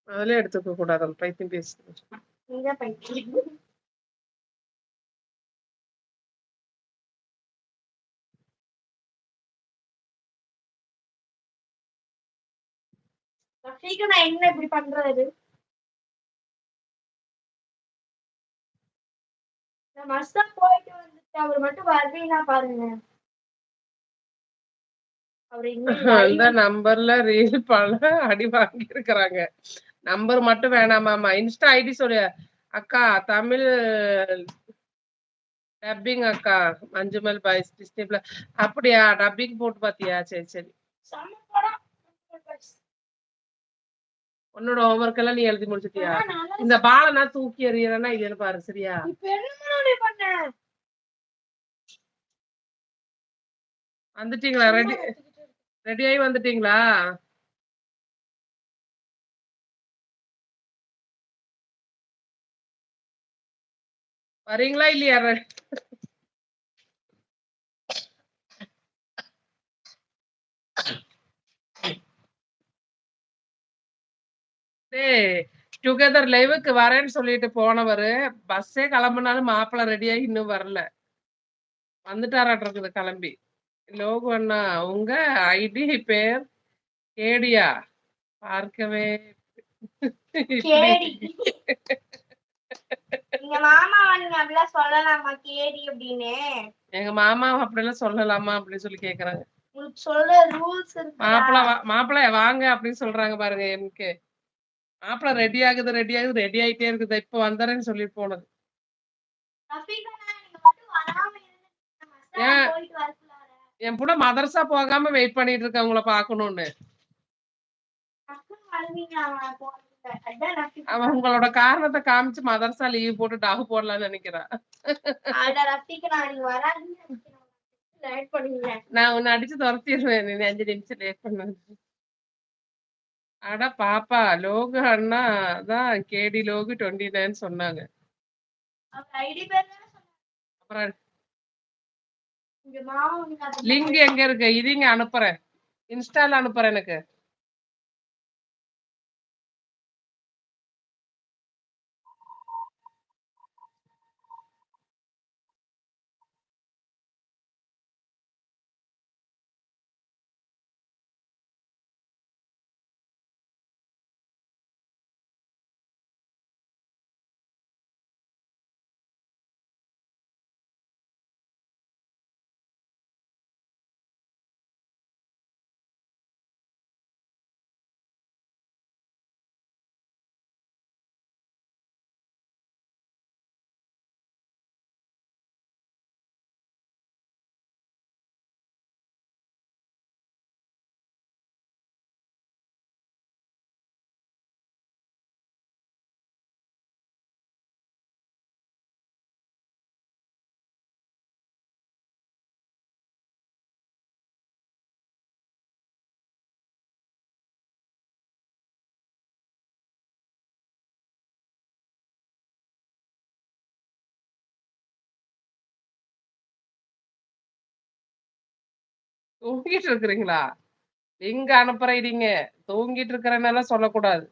அதெல்லாம் எடுத்துக்க கூடாது. பைத்தியம் பேசுது. நான் என்ன இப்படி பண்றது? போயிட்டு வந்துட்டு அவர் மட்டும் வரலீங்கன்னா பாருங்க. அந்த நம்பர்ல ரீல் பல அடி வாங்கி இருக்கிறாங்க. நம்பர் மட்டும் வேணாமாமா. இன்ஸ்டா ஐடி சொல்லு அக்கா. தமிழ் டப்பிங் அக்கா. மஞ்சுமல் பாய்ஸ் டிஸ்டிப்ல. அப்படியா? டப்பிங் போட்டு பாத்தியா? சரி சரி. உன்னோட ஹோம்ஒர்க் எல்லாம் நீ எழுதி முடிச்சிட்டியா? இந்த பாலை தூக்கி எறியறேன்னா இது பாரு. சரியா? வந்துட்டீங்களா? ரெடி ஆகி வந்துட்டீங்களா? வரீங்களா இல்லையா? டுகெதர் லைவுக்கு வரேன்னு சொல்லிட்டு போனவரு பஸ்ஸே கிளம்புனாலும் மாப்பிள்ள ரெடியாகி இன்னும் வரல. வந்துட்டாராட்டிருக்குது கிளம்பி. லோகு அண்ணா உங்க ஐடி பேர் கேடியா? பார்க்கவே எங்க மாமா அப்படிலாம் சொல்லலாமா அப்படின்னு சொல்லி கேக்குறாங்க. மாப்பிள்ள வாங்க அப்படின்னு சொல்றாங்க பாருங்க. எனக்கு மாப்பிள்ள ரெடி ஆகுது ரெடி ஆயிட்டே இருக்குது. இப்ப வந்தறேன்னு சொல்லி போனது. என் கூட மதரசா போகாம வெயிட் பண்ணிட்டு இருக்க உங்களை பாக்கணும்னு. அவன் உங்களோட காரணத்தை காமிச்சு மதரசா லீவ் போட்டு டாகு போடலாம்னு நினைக்கிறான். நான் உன்னை அடிச்சு துரத்திடுவேன். நீ 5 நிமிஷம் லேட் பண்ண. அட பாப்பா லோகு அண்ணா தான் கேடி லோகு 29 சொன்னாங்க. அப்புறம் லிங்க் எங்க இருக்கு? இதுங்க அனுப்புறேன். இன்ஸ்டால அனுப்புறேன். எனக்கு தூங்கிட்டு இருக்கிறீங்களா? லிங்க் அனுப்புறீங்க. தூங்கிட்டு இருக்கிறனால சொல்லக்கூடாது.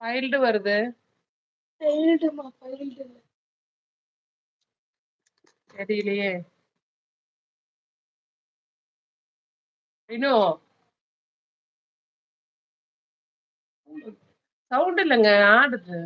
ஃபைல்டு வருது. தெரியலையே. இன்னும் சவுண்ட் இல்லைங்க, ஆடுது.